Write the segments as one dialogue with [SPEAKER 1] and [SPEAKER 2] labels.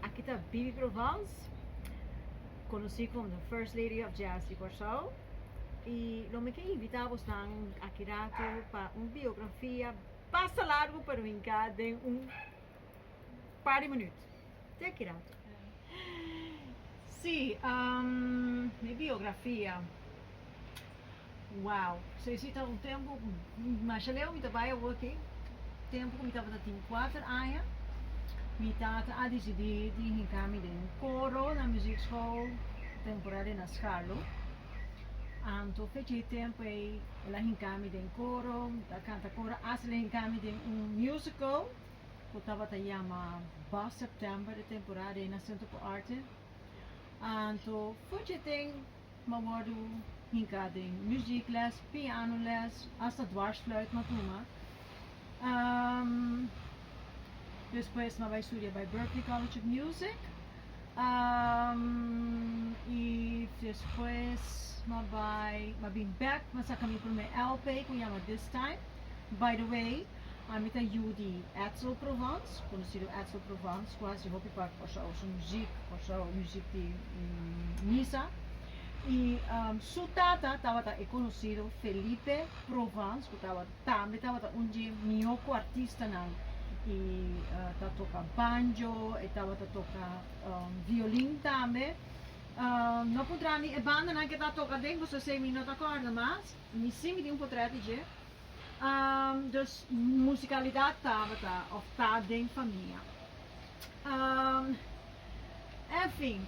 [SPEAKER 1] aqui está Bibi Provence, conhecida como the First Lady of Jazz de Korsou. E lo que invitamos aqui para uma biografia bastante larga, pero em cada par de minutos. Até aqui rato. Sim, minha biografia. Uau, se existe um tempo, mas eu me trabalho aqui, tempo que me estava tendo 4 anos. Mi tata ha decidido di hinkami din coro na muziekschool temporary na Scalo. Anto fece tempo e la hinkami din coro, da canta coro as la hinkami din un musical. Kutaba ta yama ba September de temporary na Centro po Arte. Anto fece tem mawadu hinka din muziekles, pianoles, hasta dwarsfluit matuma. Depois vai estudar by Berklee College of Music. E depois vai back, mas kami por meu LP que chama This Time. By the way, amita Judy Bibi Provence, conhecido Bibi Provence, quase hobby para a música de missa. E sua tata estava conhecido Felipe Provence, que também estava um artistanan. E tá toca banjo, e tá toca violino também. Não poderá me abandonar que tá toca dentro, você sei me não tá corda, mas me sim de poder dizer. Dus musicalidade tá dentro família. Enfim,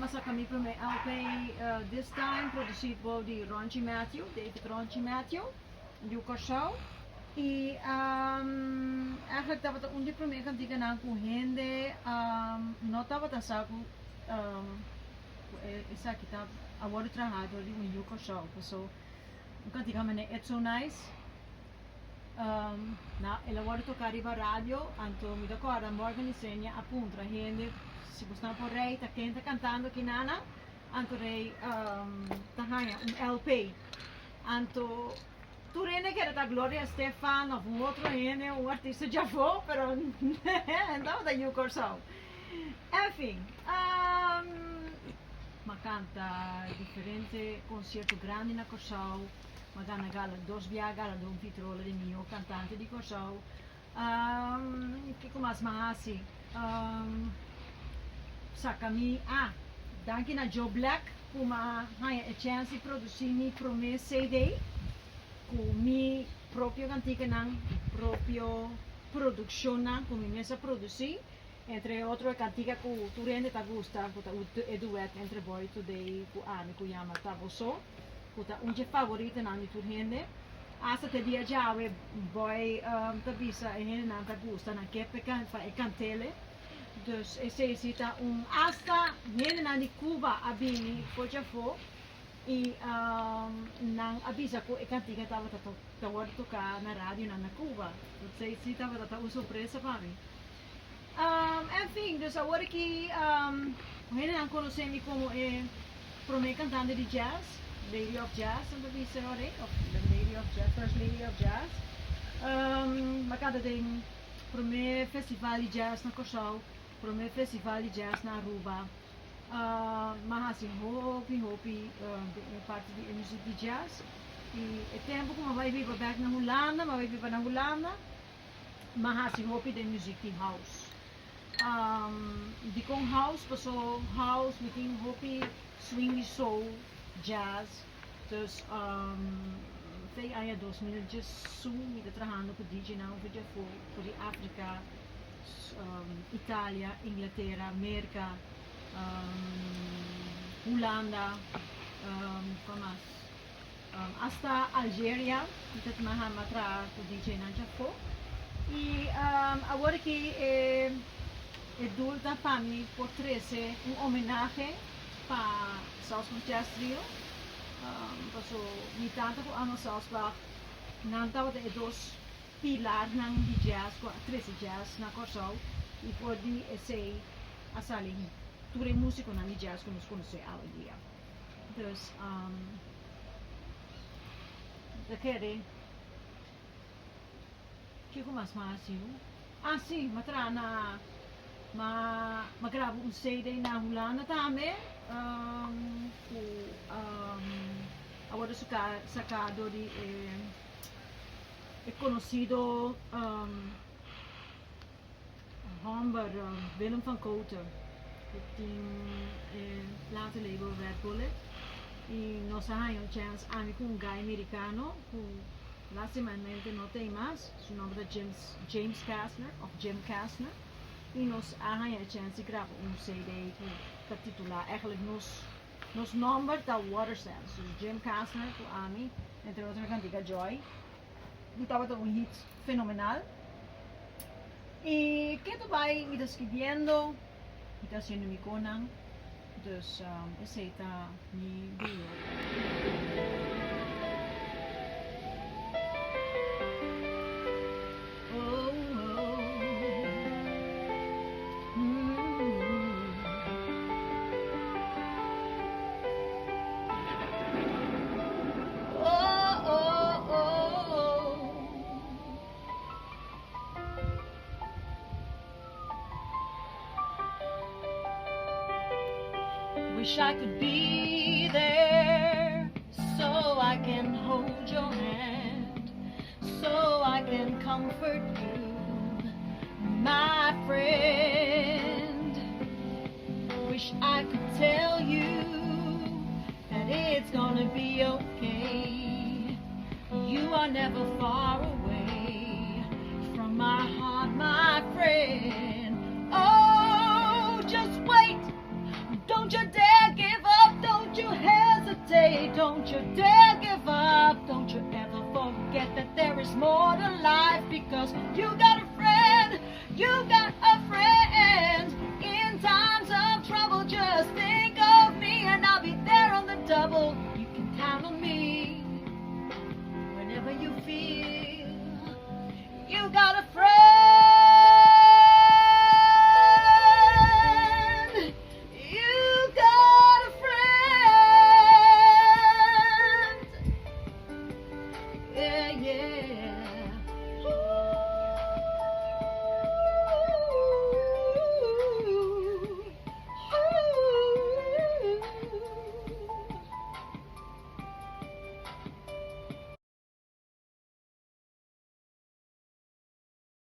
[SPEAKER 1] mas a caminho para mim, LP this time produzido por David Ronchi Matthew, de Korsou. E eigenlijk dat we onder primeiro cantiga na corrente não estava tasago Esaki tá agora trabalhando ali no Korsou, so cantiga mané it's so nice. Na ela agora tocar riba rádio, anto me decora morgen insegna appunto a gente se você não por rei tá quem tá cantando aqui nana, anto rei tá ganha LP, anto Turene que era da Gloria Stefan, ou um outro N, um artista já foi, pero então da Korsou. Enfim, uma canta diferente, concerto grande na Korsou, uma gala, 2 gala de vitrola de mio cantante de Korsou. Que como as mahasi, sakami, danke na Joe Black, uma a chance de produzir mi primeiro CD. Com mi próprio cantiga ng próprio produção com mi mesa produzir entre outro cantiga com tu rende ta gusta com o duet entre boy today com que chama Taboso com unje favorita na mi tu rende hasta te dia já boy ta bisa rende na ta gusta na que pecan fa cantele dus esse cita hasta rende na de Cuba abini por já for e nang avisa ko cantiga estava tocar na rádio na Cuba. Não sei se estava uma surpresa para mim. Enfim, dus agora que ainda não conhecem como primeira cantante de jazz, Lady of Jazz, não sei se é Lady of Jazz, First Lady of Jazz. Makada tem primeiro festival de jazz na Korsou, primeiro festival de jazz na Aruba. Mahasi hopi parte de música de jazz e o tempo como vai vir back na Holanda, Mahasi hopi de música de house. De com house passou house meeting hopi swing soul jazz. Dus foi aí 2000 just me trabalhando com DJ não por África, Itália, Inglaterra, América. Holanda, hasta Algeria, kita matra ko DJ na Japão. E agora que é dulta para mim por 13 homenagem para South Jazz Trio. Paso mi tanta ko ano South Bach nanta de 2 pilar ng jazz ko 13 jazz na Korsou e por di esse asaling tudo músico na jazz que nos conhece ao dia. Dus, daquele que mais fácil? Sim, matrana magrabo un CD na hula na tame agora sacado de conocido Humber Willem van Coter tem later label Red Bullet e nós arranjamos chance com um guy americano que lastimamente não tem mais, seu nome é James Kastner of Jim Kastner e nós arranjamos chance de gravar CD que titular eigenlijk nos number da Water Sands, dus Jim Kastner com Ami, entre outras cantiga Joy, e estava um hit fenomenal. E que tu vai me escrevendo, me está sendo mi conang, dus essa está mi bio. Wish I could be there so I can hold your hand, so I can comfort you, my friend. Wish I could tell you that it's gonna be okay. You are never far away from my heart, my friend. Oh, just wait. Don't you dare give up, don't you hesitate, don't you dare give up, don't you ever forget that there is more to life, because you got